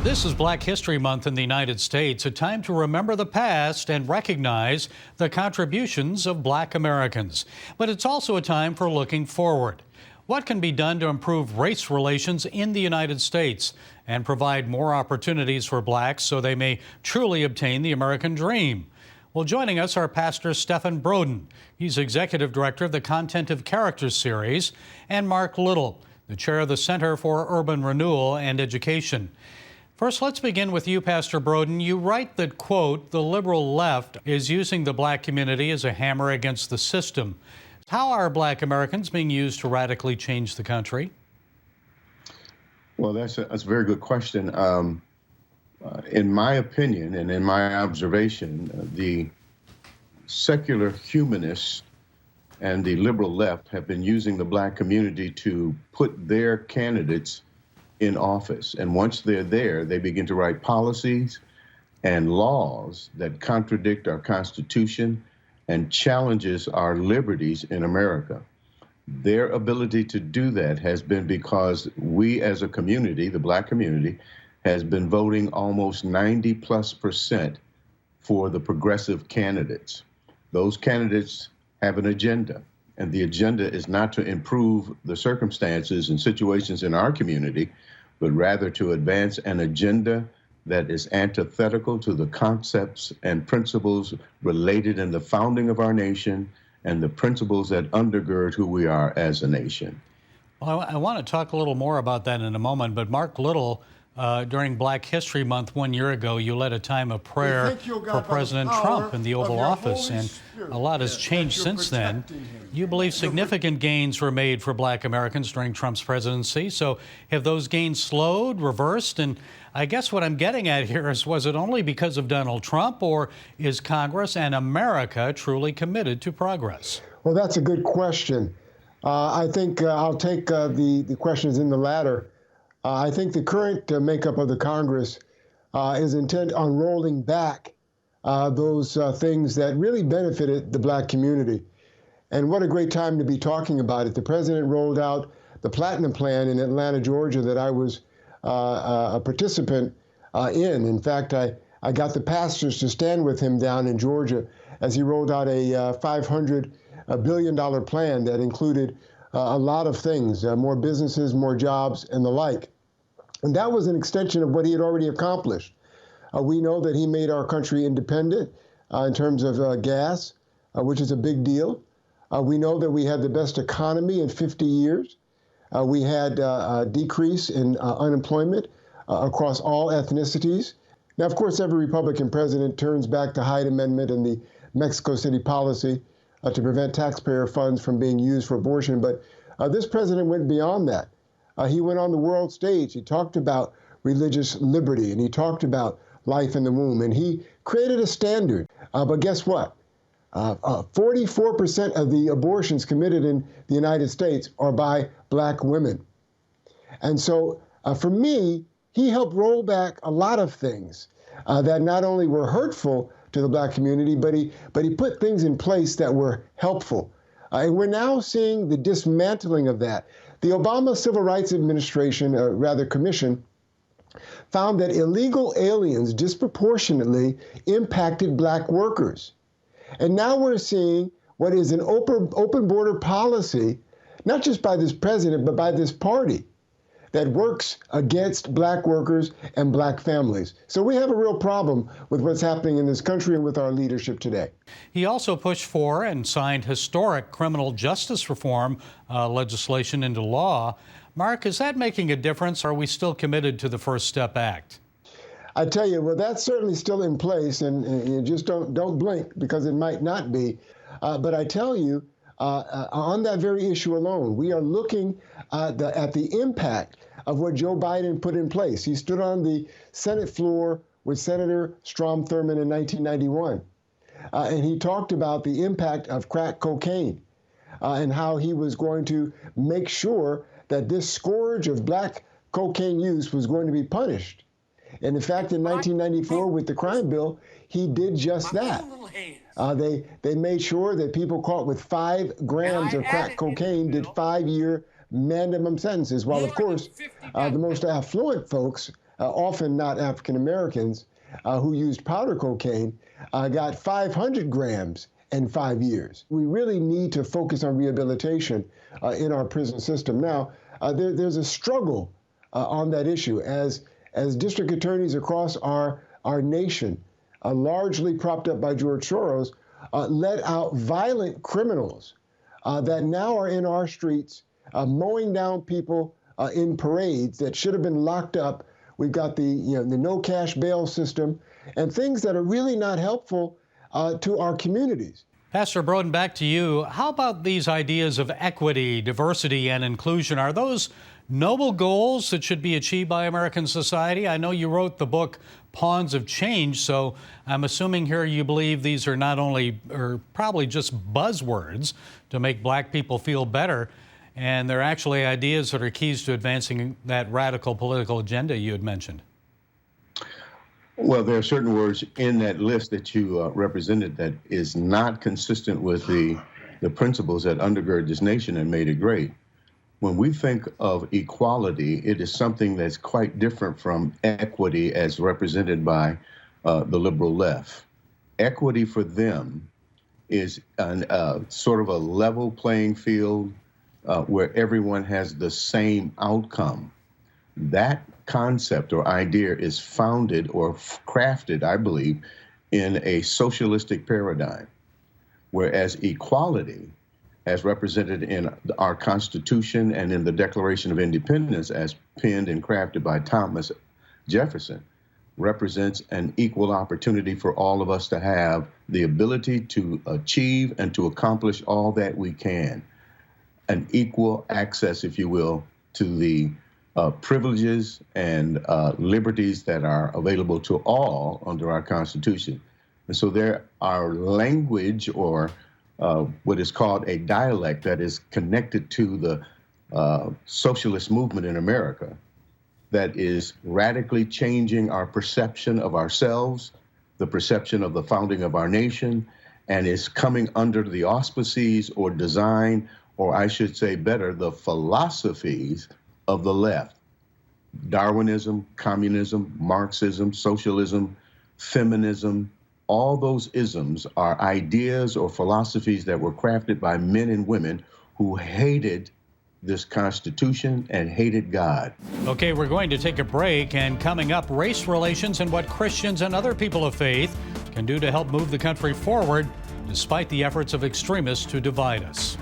This is Black History Month in the United States, a time to remember the past and recognize the contributions of Black Americans. But it's also a time for looking forward. What can be done to improve race relations in the United States and provide more opportunities for blacks so they may truly obtain the American dream? Well, joining us are Pastor Stephen Broden. He's Executive Director of the Content of Character series, and Marc Little, the Chair of the Center for Urban Renewal and Education. First, let's begin with you, Pastor Broden. You write that, quote, the liberal left is using the black community as a hammer against the system. How are Black Americans being used to radically change the country? Well, that's a very good question. In my opinion and in my observation, the secular humanists and the liberal left have been using the black community to put their candidates in office. And once they're there, they begin to write policies and laws that contradict our Constitution and challenges our liberties in America. Their ability to do that has been because we as a community, the black community, has been voting almost 90+% for the progressive candidates. Those candidates have an agenda, and the agenda is not to improve the circumstances and situations in our community, but rather to advance an agenda that is antithetical to the concepts and principles related in the founding of our nation and the principles that undergird who we are as a nation. Well, I want to talk a little more about that in a moment, but Marc Little, during Black History Month 1 year ago, you led a time of prayer for President Trump in the Oval Office, and a lot has changed since then. You believe significant gains were made for Black Americans during Trump's presidency. So have those gains slowed, reversed? And I guess what I'm getting at here is, was it only because of Donald Trump, or is Congress and America truly committed to progress? Well, that's a good question. I think I'll take the questions in the latter. I think the current makeup of the Congress is intent on rolling back those things that really benefited the black community. And what a great time to be talking about it. The president rolled out the Platinum Plan in Atlanta, Georgia, that I was a participant in. In fact, I got the pastors to stand with him down in Georgia as he rolled out a $500 billion plan that included a lot of things, more businesses, more jobs, and the like. And that was an extension of what he had already accomplished. We know that he made our country independent in terms of gas, which is a big deal. We know that we had the best economy in 50 years. We had a decrease in unemployment across all ethnicities. Now, of course, every Republican president turns back the Hyde Amendment and the Mexico City policy to prevent taxpayer funds from being used for abortion. But this president went beyond that. He went on the world stage. He talked about religious liberty, and he talked about life in the womb, and he created a standard. But guess what? 44% of the abortions committed in the United States are by black women. And so for me, he helped roll back a lot of things that not only were hurtful to the black community, but he put things in place that were helpful. And we're now seeing the dismantling of that. The Obama Civil Rights Administration, Commission, found that illegal aliens disproportionately impacted black workers. And now we're seeing what is an open border policy, not just by this president, but by this party, that works against black workers and black families. So we have a real problem with what's happening in this country and with our leadership today. He also pushed for and signed historic criminal justice reform legislation into law. Marc, is that making a difference? Or are we still committed to the First Step Act? I tell you, well, that's certainly still in place, and you just don't blink, because it might not be. But I tell you, on that very issue alone, we are looking at the impact of what Joe Biden put in place. He stood on the Senate floor with Senator Strom Thurmond in 1991, and he talked about the impact of crack cocaine and how he was going to make sure that this scourge of black cocaine use was going to be punished. And in fact, in 1994, with the crime bill, he did just that. They made sure that people caught with 5 grams of crack cocaine did 5-year minimum sentences, while, of course, the most affluent folks often not African Americans, who used powder cocaine, got 500 grams in 5 years. We really need to focus on rehabilitation in our prison system. Now, there's a struggle on that issue as district attorneys across our nation, largely propped up by George Soros, let out violent criminals that now are in our streets, mowing down people in parades that should have been locked up. We've got the no cash bail system and things that are really not helpful to our communities. Pastor Broden, back to you. How about these ideas of equity, diversity, and inclusion? Are those noble goals that should be achieved by American society? I know you wrote the book Pawns of Change, so I'm assuming here you believe these are not only, or probably just buzzwords to make black people feel better, and they're actually ideas that are keys to advancing that radical political agenda you had mentioned. Well, there are certain words in that list that you represented that is not consistent with the principles that undergird this nation and made it great. When we think of equality, it is something that's quite different from equity as represented by the liberal left. Equity for them is sort of a level playing field where everyone has the same outcome. That concept or idea is founded or crafted, I believe, in a socialistic paradigm, whereas equality, as represented in our Constitution and in the Declaration of Independence as penned and crafted by Thomas Jefferson, represents an equal opportunity for all of us to have the ability to achieve and to accomplish all that we can. An equal access, if you will, to the privileges and liberties that are available to all under our Constitution. And so there are language or what is called a dialect that is connected to the socialist movement in America that is radically changing our perception of ourselves, the perception of the founding of our nation, and is coming under the auspices or design, or I should say better, the philosophies of the left. Darwinism, communism, Marxism, socialism, feminism, all those isms are ideas or philosophies that were crafted by men and women who hated this Constitution and hated God. Okay, we're going to take a break, and coming up, race relations and what Christians and other people of faith can do to help move the country forward despite the efforts of extremists to divide us.